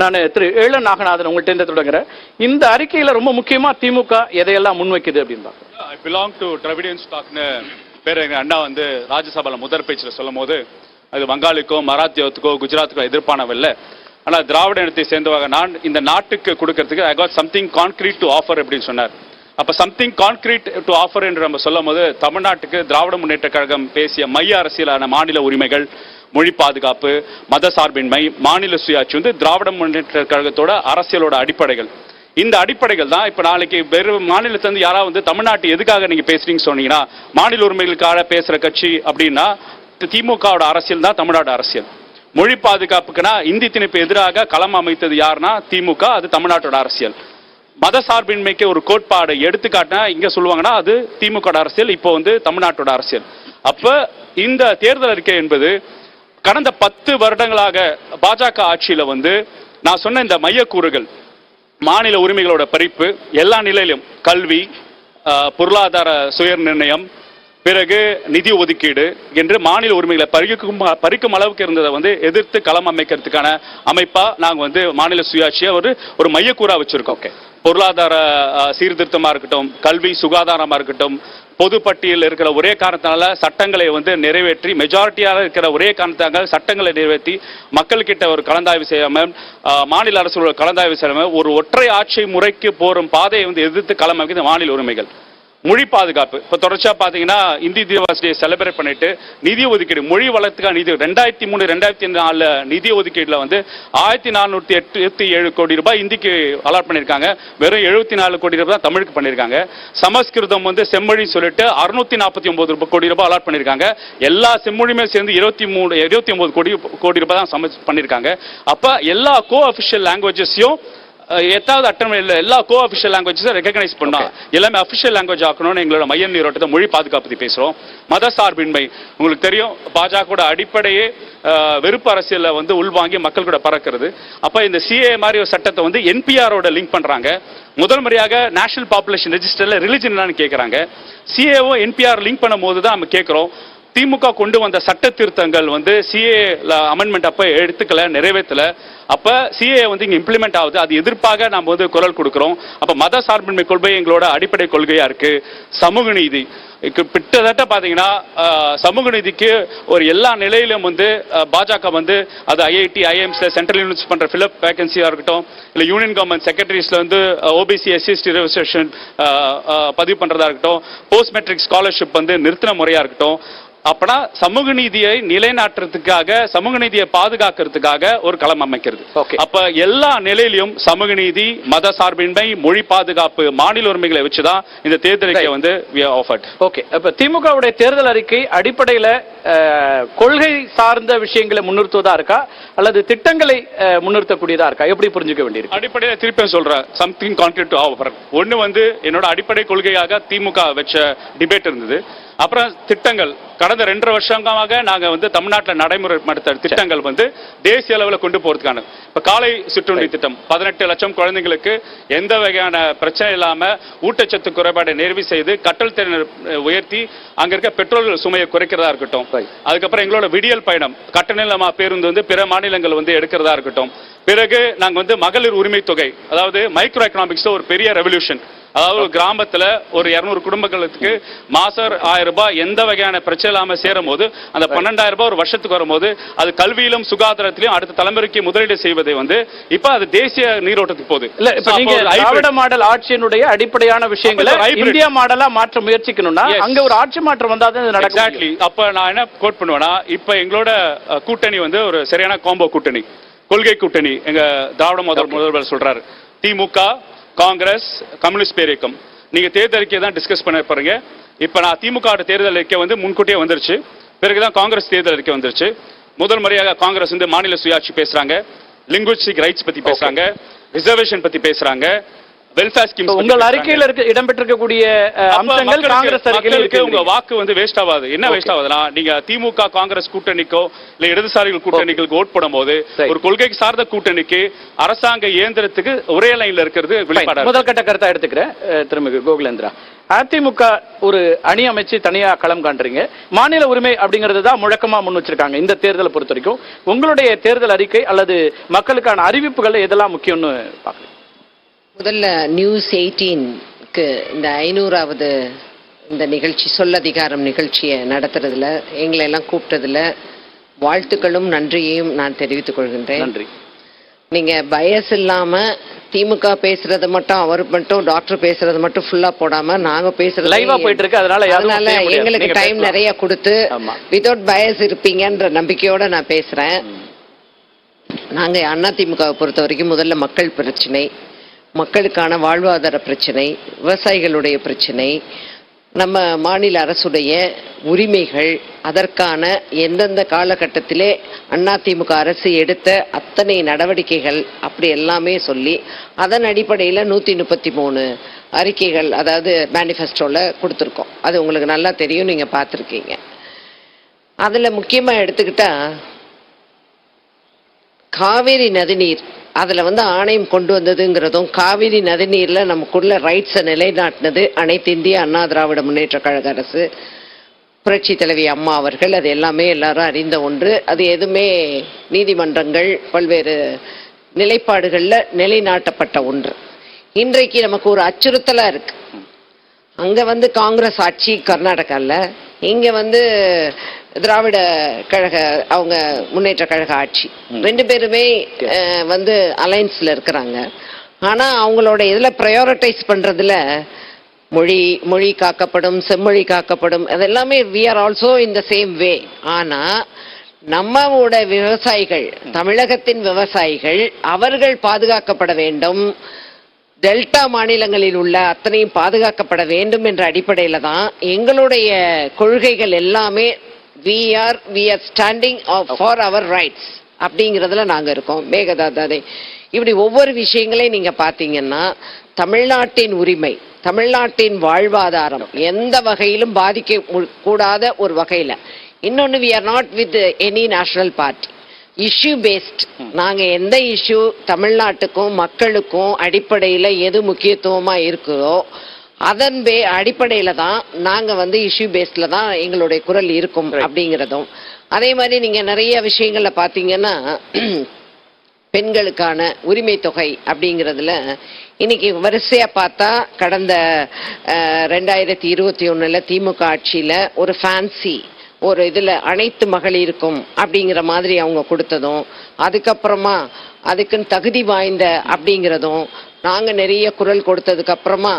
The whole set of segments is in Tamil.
நான் திரு ஏழ நாகநாதன் உங்கள்கிட்ட தொடங்குறேன். இந்த அறிக்கையில ரொம்ப முக்கியமா திமுக எதையெல்லாம் முன்வைக்குது அப்படின்னு பார்க்கலாம். ஐ பிலாங் டு டிராவிடியன் ஸ்டாக்னு பேர் எங்கள் அண்ணா வந்து ராஜ்யசபாவில் முதல் பேச்சில் சொல்லும் போது அது வங்காளிக்கோ மராத்தியத்துக்கோ குஜராத்துக்கோ எதிர்ப்பானவில்லை. ஆனால் திராவிட இனத்தை சேர்ந்தவங்க நான் இந்த நாட்டுக்கு கொடுக்கறதுக்கு I got something concrete to offer அப்படின்னு சொன்னார். அப்போ சம்திங் கான்கிரீட் டு ஆஃபர் என்று நம்ம சொல்லும் போது தமிழ்நாட்டுக்கு திராவிட முன்னேற்ற கழகம் பேசிய மைய அரசியலான மாநில உரிமைகள், மொழி பாதுகாப்பு, மத சார்பின்மை, மாநில சுயாட்சி வந்து திராவிட முன்னேற்ற கழகத்தோட அரசியலோட அடிப்படைகள். இந்த அடிப்படைகள் தான் இப்போ நாளைக்கு வேறு மாநிலத்திலிருந்து யாராவது வந்து தமிழ்நாட்டு எதுக்காக நீங்கள் பேசுறீங்கன்னு சொன்னீங்கன்னா மாநில உரிமைகளுக்காக பேசுகிற கட்சி அப்படின்னா திமுகவோட அரசியல் தான் தமிழ்நாடு அரசியல். மொழி பாதுகாப்புக்குன்னா இந்தி திணிப்பு எதிராக களம் அமைத்தது யாருன்னா திமுக, அது தமிழ்நாட்டோட அரசியல். மத சார்பின்மைக்கு ஒரு கோட்பாடு எடுத்துக்காட்டினா இங்க சொல்லுவாங்கன்னா அது திமுக அரசியல், இப்போ வந்து தமிழ்நாட்டோட அரசியல். அப்ப இந்த தேர்தல் அறிக்கை என்பது கடந்த 10 வருடங்களாக பாஜக ஆட்சியில வந்து நான் சொன்ன இந்த மையக்கூறுகள், மாநில உரிமைகளோட பறிப்பு எல்லா நிலையிலும், கல்வி, பொருளாதார சுய நிர்ணயம், பிறகு நிதி ஒதுக்கீடு என்று மாநில உரிமைகளை பறிக்கும் அளவுக்கு இருந்ததை வந்து எதிர்த்து களம் அமைக்கிறதுக்கான அமைப்பா நாங்க வந்து மாநில சுயாட்சியை ஒரு மையக்கூறா வச்சிருக்கோம். பொருளாதார சீர்திருத்தமா இருக்கட்டும், கல்வி சுகாதாரமா இருக்கட்டும், பொது பட்டியலில் இருக்கிற ஒரே காரணத்தினால சட்டங்களை வந்து நிறைவேற்றி மெஜாரிட்டியாக இருக்கிற ஒரே காரணத்தாக சட்டங்களை நிறைவேற்றி மக்கள்கிட்ட ஒரு கலந்தாய்வு செய்யாமல், மாநில அரசு கலந்தாய்வு செய்யாமல் ஒரு ஒற்றை ஆட்சி முறைக்கு போரும் பாதையை வந்து எதிர்த்து களம் அமைக்கிறது மாநில உரிமைகள். மொழி பாதுகாப்பு இப்போ தொடர்ச்சியா பாத்தீங்கன்னா இந்தி திவாஸ் டே செலிப்ரேட் பண்ணிட்டு நிதி ஒதுக்கீடு, மொழி வளர்த்துக்கான நிதி 2003-2004 நிதி ஒதுக்கீடுல வந்து 1487 கோடி ரூபாய் இந்திக்கு அலாட் பண்ணிருக்காங்க. வெறும் 74 கோடி ரூபாய் தான் தமிழுக்கு பண்ணிருக்காங்க. சமஸ்கிருதம் வந்து செம்மொழி சொல்லிட்டு 649 கோடி ரூபாய் அலாட் பண்ணிருக்காங்க. எல்லா செம்மொழியுமே சேர்ந்து 29 கோடி ரூபாய் தான் பண்ணிருக்காங்க. அப்ப எல்லா கோ அபிஷியல் லாங்குவேஜஸையும் எட்டாவது அட்டவணையில் எல்லா கோ அபிஷியல் லாங்குவேஜஸை ரெகக்னைஸ் பண்ணோம். எல்லாமே அபிஷியல் லாங்குவேஜ் ஆக்கணும்னு எங்களோட மைய நீரோட்டத்தை மொழி பாதுகாப்பு பற்றி பேசுகிறோம். மத சார்பின்மை உங்களுக்கு தெரியும், பாஜகவோட அடிப்படையே வெறுப்பு அரசியலை வந்து உள்வாங்கி மக்கள் கூட பறக்கிறது. அப்போ இந்த சிஏ மாதிரி ஒரு சட்டத்தை வந்து என்பிஆரோட லிங்க் பண்ணுறாங்க. முதல் முறையாக நேஷனல் பாப்புலேஷன் ரெஜிஸ்டரில் ரிலிஜன் என்னன்னு கேட்குறாங்க. சிஏஓ என்பிஆர் லிங்க் பண்ணும் போது தான் நம்ம கேட்குறோம், திமுக கொண்டு வந்த சட்ட திருத்தங்கள் வந்து சிஏ அமெண்ட்மெண்ட் அப்ப எடுத்துக்கல, நிறைவேற்றல. அப்ப சிஏ வந்து இங்க இம்ப்ளிமெண்ட் ஆகுது, அது எதிர்ப்பாக நாம வந்து குரல் கொடுக்கிறோம். அப்ப மத சார்பின்மை கொள்கை எங்களோட அடிப்படை கொள்கையா இருக்கு. சமூக நீதி கிட்டத்தட்ட பாத்தீங்கன்னா சமூக நீதிக்கு ஒரு எல்லா நிலையிலும் வந்து பாஜக வந்து அது ஐஐடி ஐஎம்ஸ்ல சென்ட்ரல் யூனிவர்சிட்டி பண்ற ஃபில்அப் வேகன்சியா இருக்கட்டும், இல்ல யூனியன் கவர்மெண்ட் செக்ரட்டரிஸ்ல வந்து ஓபிசி எஸ்சிஎஸ்டி ரிசர்வேஷன் பதிவு பண்றதா இருக்கட்டும், போஸ்ட் மெட்ரிக் ஸ்காலர்ஷிப் வந்து நிறுத்தின முறையா இருக்கட்டும். அப்பனா சமூக நீதியை நிலைநாட்டுறதுக்காக, சமூக நீதியை பாதுகாக்கிறதுக்காக ஒரு களம் அமைக்கிறது. அப்ப எல்லா நிலையிலும் சமூக நீதி, மத சார்பின்மை, மொழி பாதுகாப்பு, மாநில உரிமைகளை வச்சுதான் இந்த தேர்தல் அறிக்கை வந்து ஓகே. அப்ப திமுகவுடைய தேர்தல் அறிக்கை அடிப்படையில கொள்கை சார்ந்த விஷயங்களை முன்னிறுத்துவதா இருக்கா அல்லது திட்டங்களை முன்னிறுத்தக்கூடியதா இருக்கா, எப்படி புரிஞ்சுக்க வேண்டியிருக்கு? அடிப்படையில் திருப்பி சொல்றேன், சம்திங் கான்கிரீட் டு ஆஃபர். ஒன்னு வந்து என்னோட அடிப்படை கொள்கையாக திமுக வச்ச டிபேட் இருந்தது. அப்புறம் திட்டங்கள் கடந்த 2.5 வருஷமாக நாங்க வந்து தமிழ்நாட்டில் நடைமுறைப்படுத்த திட்டங்கள் வந்து தேசிய அளவில் கொண்டு போறதுக்கான இப்ப காலை சிற்றுண்டி திட்டம் 18 லட்சம் குழந்தைங்களுக்கு எந்த வகையான பிரச்சனை இல்லாம ஊட்டச்சத்து குறைபாடை நிறைவு செய்து கற்றல் திறனை உயர்த்தி அங்க இருக்க பெட்ரோல் சுமையை குறைக்கிறதா இருக்கட்டும். அதுக்கப்புறம் எங்களோட விடியல் பயணம் கட்டண பேருந்து வந்து பிற மாநிலங்கள் வந்து எடுக்கிறதா இருக்கட்டும். பிறகு நாங்க வந்து மகளிர் உரிமை தொகை, அதாவது மைக்ரோ எக்கனாமிக்ஸ் ஒரு பெரிய ரெவல்யூஷன். அதாவது கிராமத்துல ஒரு 200 குடும்பங்களுக்கு மாசம் 1000 ரூபாய் எந்த வகையான பிரச்சனை இல்லாம சேரும் போது அந்த 12,000 ரூபாய் ஒரு வருஷத்துக்கு வரும்போது அது கல்வியிலும் சுகாதாரத்திலும் அடுத்த தலைமுறைக்கு முதலீடு செய்வதை வந்து இப்ப அது தேசிய நீரோட்டத்துக்கு போகுது. இல்ல இப்ப நீங்க திராவிட மாடல் ஆட்சியினுடைய அடிப்படையான விஷயங்களை இந்தியா மாடலா மாற்ற முயற்சிக்கணும்னா அங்க ஒரு ஆட்சி மாற்றம் வந்தா தான் நடக்கும். எக்ஸாக்ட்லி. அப்ப நான் என்ன கோட் பண்ணுவேன்னா, இப்ப எங்களோட கூட்டணி வந்து ஒரு சரியான காம்போ கூட்டணி, கொள்கை கூட்டணி. எங்க திராவிட முதல்வர் சொல்றாரு, திமுக, காங்கிரஸ், கம்யூனிஸ்ட் பேரியக்கம். நீங்க தேர்தல் அறிக்கையை தான் டிஸ்கஸ் பண்ண போறீங்க. இப்ப நான் திமுக தேர்தல் அறிக்கை வந்து முன்கூட்டியே வந்துருச்சு, பிறகுதான் காங்கிரஸ் தேர்தல் அறிக்கை வந்துருச்சு. முதல் முறையாக காங்கிரஸ் வந்து மாநில சுயாட்சி பேசுறாங்க, லிங்குவிஸ்டிக் ரைட்ஸ் பத்தி பேசுறாங்க, ரிசர்வேஷன் பத்தி பேசுறாங்க, வெல்ஃபேர் ஸ்கீம்ஸ் உங்கள் அறிக்கையில இடம்பெற்றிருக்கக்கூடிய அம்சங்கள் காங்கிரஸ் அறிக்கையில இருக்கு. உங்க வாக்கு வந்து வேஸ்ட் ஆகாது. என்ன வேஸ்ட் ஆகுதுன்னா, நீங்க திமுக காங்கிரஸ் கூட்டணிக்கோ இல்ல இடதுசாரிகள் கூட்டணிகளுக்கு ஓட் போடும்போது ஒரு கொள்கைக்கு சார்ந்த கூட்டணிக்கு அரசாங்க இயந்திரத்துக்கு ஒரே லைன்ல இருக்கிறது வெளிப்பாடு. முதல் கட்ட கருத்தா எடுத்துக்கிறேன். திரும்ப கோகுலேந்திரா, அதிமுக ஒரு அணி அமைச்சு தனியா களம் காண்றீங்க. மாநில உரிமை அப்படிங்கிறது தான் முழக்கமா முன் வச்சிருக்காங்க இந்த தேர்தலை பொறுத்த வரைக்கும். உங்களுடைய தேர்தல் அறிக்கை அல்லது மக்களுக்கான அறிவிப்புகள் எதெல்லாம் முக்கியம்னு பாக்குறீங்க? முதல்ல நியூஸ் 18க்கு இந்த 500வது இந்த நிகழ்ச்சி சொல்லதிகாரம் நிகழ்ச்சியை நடத்துறதுல எங்களை எல்லாம் கூப்பிட்டதுல வாழ்த்துக்களும் நன்றியையும் நான் தெரிவித்துக் கொள்கின்றேன். நன்றி. நீங்க பயஸ் இல்லாம திமுக பேசுறது மட்டும், அவர் மட்டும், டாக்டர் பேசுறது மட்டும் ஃபுல்லா போடாம நாங்க பேசுறது லைவா போயிட்டு இருக்கு. அதனால எங்களுக்கு டைம் நிறைய கொடுத்து வித்வுட் பயஸ் இருப்பீங்கன்ற நம்பிக்கையோட நான் பேசுறேன். நாங்க அதிமுகவை பொறுத்த வரைக்கும் முதல்ல மக்கள் பிரச்சனை, மக்களுக்கான வாழ்வாதார பிரச்சனை, விவசாயிகளுடைய பிரச்சனை, நம்ம மாநில அரசுடைய உரிமைகள், அதற்கான எந்தெந்த காலகட்டத்திலே அதிமுக அரசு எடுத்த அத்தனை நடவடிக்கைகள் அப்படி எல்லாமே சொல்லி அதன் அடிப்படையில் 133 அறிக்கைகள், அதாவது மேனிஃபெஸ்டோல கொடுத்துருக்கோம். அது உங்களுக்கு நல்லா தெரியும், நீங்க பார்த்துருக்கீங்க. அதில் முக்கியமாக எடுத்துக்கிட்டா காவேரி நதிநீர், அதில் ஆணையம் கொண்டு வந்ததுங்கிறதும், காவிரி நதிநீரில் நமக்குள்ள ரைட்ஸை நிலைநாட்டினது அனைத்து இந்திய அண்ணா திராவிட முன்னேற்ற கழக அரசு, புரட்சி தலைவி அம்மா அவர்கள். அது எல்லாமே எல்லாரும் அறிந்த ஒன்று. அது எதுவுமே நீதிமன்றங்கள் பல்வேறு நிலைப்பாடுகளில் நிலைநாட்டப்பட்ட ஒன்று. இன்றைக்கு நமக்கு ஒரு அச்சுறுத்தலாக இருக்கு. அங்கே காங்கிரஸ் ஆட்சி கர்நாடகாவில், இங்கே திராவிட கழக அவங்க முன்னேற்ற கழக ஆட்சி. ரெண்டு பேருமே அலைன்ஸ்ல இருக்கிறாங்க. ஆனா அவங்களோட இதுல ப்ரையாரிட்டைஸ் பண்றதுல மொழி காக்கப்படும், செம்மொழி காக்கப்படும், அதெல்லாமே we are also in the same way. ஆனா நம்மோட விவசாயிகள், தமிழகத்தின் விவசாயிகள், அவர்கள் பாதுகாக்கப்பட வேண்டும், டெல்டா மாநிலங்களில் உள்ள அத்தனையும் பாதுகாக்கப்பட வேண்டும் என்ற அடிப்படையில தான் எங்களுடைய கொள்கைகள் எல்லாமே we are standing for our rights அப்படிங்கிறதுல நாங்க இருக்கோம். மேகதாதாதே இப்படி ஒவ்வொரு விஷயங்களையும் நீங்க பாத்தீங்கன்னா, தமிழ்நாட்டின் உரிமை, தமிழ்நாட்டின் வாழ்வாதாரம் எந்த வகையிலும் பாதிக்க கூடாத ஒரு வகையில. இன்னொன்னு, we are not with any national party, issue based. நாங்க எந்த இஷ்யூ தமிழ்நாட்டுக்கும் மக்களுக்கும் அடிப்படையில எது முக்கியத்துவமா இருக்குதோ அதன் அடிப்படையில தான் நாங்க இஷ்யூ பேஸ்ல தான் எங்களுடைய குரல் இருக்கும் அப்படிங்கிறதும். அதே மாதிரி நீங்க நிறைய விஷயங்கள்ல பாத்தீங்கன்னா, பெண்களுக்கான உரிமை தொகை அப்படிங்கிறதுல இன்னைக்கு வரிசையா பார்த்தா கடந்த 2021 திமுக ஆட்சியில ஒரு ஃபேன்சி ஒரு இதுல அனைத்து மகளிருக்கும் அப்படிங்கிற மாதிரி அவங்க கொடுத்ததும், அதுக்கப்புறமா அதுக்குன்னு தகுதி வாய்ந்த அப்படிங்கிறதும் நாங்க நிறைய குரல் கொடுத்ததுக்கு அப்புறமா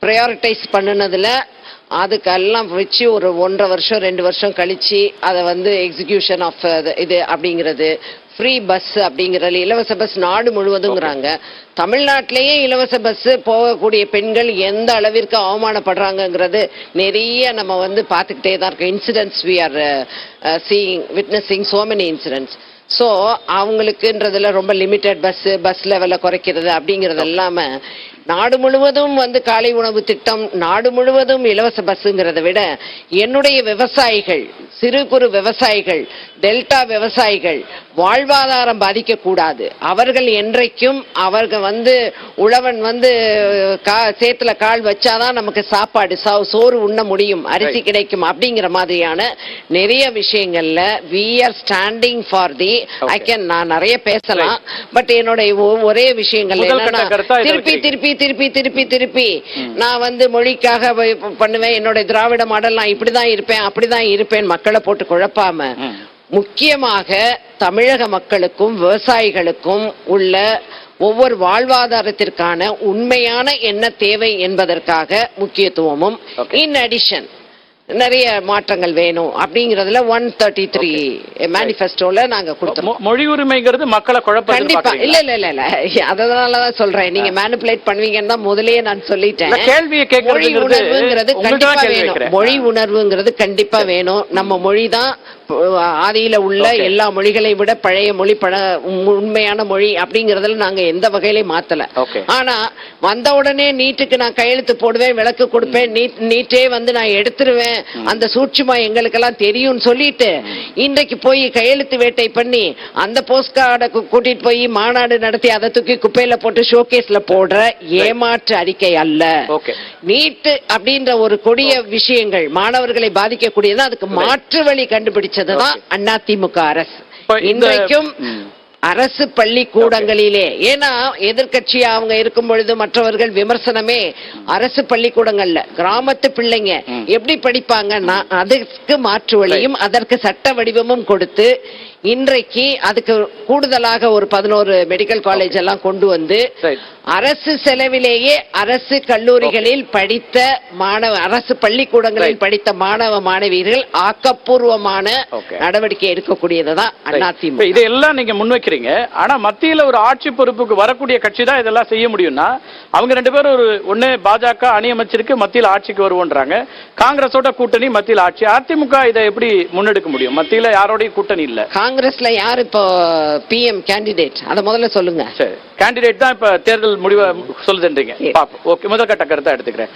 ப்ரையாரிட்டைஸ் பண்ணினதுல அதுக்கெல்லாம் வச்சு ஒரு 1.5 வருஷம் 2 வருஷம் கழிச்சு அதை எக்ஸிகியூஷன் ஆஃப் இது அப்படிங்கிறது, ஃப்ரீ பஸ் அப்படிங்கிறது, இலவச பஸ் நாடு முழுவதுங்கிறாங்க. தமிழ்நாட்டிலேயே இலவச பஸ் போகக்கூடிய பெண்கள் எந்த அளவிற்கு அவமானப்படுறாங்கிறது நிறைய நம்ம பார்த்துக்கிட்டே தான் இருக்கோம். Incidents we are witnessing so many incidents. So அவங்களுக்குன்றதுல ரொம்ப லிமிட்டட் பஸ் லெவலில் குறைக்கிறது அப்படிங்கிறது இல்லாம நாடு முழுவதும் காலை உணவு திட்டம், நாடு முழுவதும் இலவச பஸ்ஸுங்கிறத விட என்னுடைய விவசாயிகள், சிறு குறு விவசாயிகள், டெல்டா விவசாயிகள் வாழ்வாதாரம் பாதிக்கக்கூடாது. அவர்கள் என்றைக்கும் அவர்கள் உழவன் சேத்துல கால் வச்சாதான் நமக்கு சாப்பாடு சோறு உண்ண முடியும், அரிசி கிடைக்கும் அப்படிங்கிற மாதிரியான நிறைய விஷயங்கள்ல we are standing for the நான் நிறைய பேசலாம். பட் என்னுடைய ஒரே விஷயங்கள் என்னன்னா, திருப்பி திருப்பி திருப்பி திருப்பி திருப்பி நான் மொழிக்காக பண்ணுவேன், என்னோட திராவிட மாடல் நான் இப்படிதான் இருப்பேன் அப்படிதான் இருப்பேன், மக்களை போட்டு குழப்பாம முக்கியமாக தமிழக மக்களுக்கும் விவசாயிகளுக்கும் உள்ள ஒவ்வொரு வாழ்வாதாரத்திற்கான உண்மையான என்ன தேவை என்பதற்காக முக்கியத்துவமும், இன் அடிஷன் நிறைய மாற்றங்கள் வேணும் அப்படிங்கறதுல 133 மேனிஃபெஸ்டோல நாங்க கொடுத்தோம். மொழி உரிமைங்கிறது மக்களை குழப்பம் கண்டிப்பா இல்ல இல்ல இல்ல இல்ல, அதனாலதான் சொல்றேன். நீங்க மேனிபுலேட் பண்ணுவீங்கன்னு தான் முதல்லயே நான் சொல்லிட்டேன். மொழி உணர்வுங்கிறது கண்டிப்பா வேணும், மொழி உணர்வுங்கிறது கண்டிப்பா வேணும். நம்ம மொழி தான் ஆதியில உள்ள எல்லா மொழிகளை விட பழைய மொழி உண்மையான மொழி அப்படிங்கறதுல நாங்க எந்த வகையிலையும் மாத்தல. ஆனா வந்த உடனே நீட்டுக்கு நான் கையெழுத்து போடுவேன், விளக்கு கொடுப்பேன், நீட்டே வந்து நான் எடுத்துருவேன், அந்த சூட்சுமா எங்களுக்கெல்லாம் தெரியும்னு சொல்லிட்டு இன்றைக்கு போய் கையெழுத்து வேட்டை பண்ணி அந்த போஸ்ட் கார்டை கூட்டிட்டு போய் மாநாடு நடத்தி அதை தூக்கி குப்பையில போட்டு ஷோகேஸ்ல போடுற ஏமாற்று அறிக்கை அல்ல. நீட்டு அப்படின்ற ஒரு கொடிய விஷயங்கள் மாணவர்களை பாதிக்கக்கூடியது, அதுக்கு மாற்று வழி கண்டுபிடிச்சதுதான் அதிமுக அரசு. இன்றைக்கும் அரசு பள்ளிக்கூடங்களிலே, ஏன்னா எதிர்கட்சியா அவங்க இருக்கும் பொழுது மற்றவர்கள் விமர்சனமே அரசு பள்ளிக்கூடங்கள்ல கிராமத்து பிள்ளைங்க எப்படி படிப்பாங்கன்னா அதற்கு மாற்று வழியும் அதற்கு சட்ட வடிவமும் கொடுத்து இன்றைக்கு அதுக்கு கூடுதலாக ஒரு 11 மெடிக்கல் காலேஜ் எல்லாம் கொண்டு வந்து அரசு செலவிலேயே அரசு கல்லூரிகளில் படித்த அரசு பள்ளிக்கூடங்களில் படித்த மாணவ மாணவியர்கள் ஆக்கப்பூர்வமான நடவடிக்கை எடுக்கக்கூடியதுதான் அதிமுக. இதெல்லாம் நீங்க முன்வைக்கிறீங்க. ஆனா மத்தியில ஒரு ஆட்சி பொறுப்புக்கு வரக்கூடிய கட்சி தான் இதெல்லாம் செய்ய முடியும்னா அவங்க 2 பேரும் ஒண்ணு பாஜக அணி அமைச்சிருக்கு, மத்தியில் ஆட்சிக்கு வருவோன்றாங்க. காங்கிரஸோட கூட்டணி மத்தியில் ஆட்சி. அதிமுக இதை எப்படி முன்னெடுக்க முடியும்? மத்தியில யாரோடைய கூட்டணி இல்ல. காங்கிரஸ்ல யார் இப்போ பிஎம் கேண்டிடேட் அத முதல்ல சொல்லுங்க. சரி, கேண்டிடேட் தான் இப்ப தேர்தல் முடிவை சொல்லுதுன்றீங்க. ஓகே, முதல் கட்ட கருத்தை எடுத்துக்கிறேன்.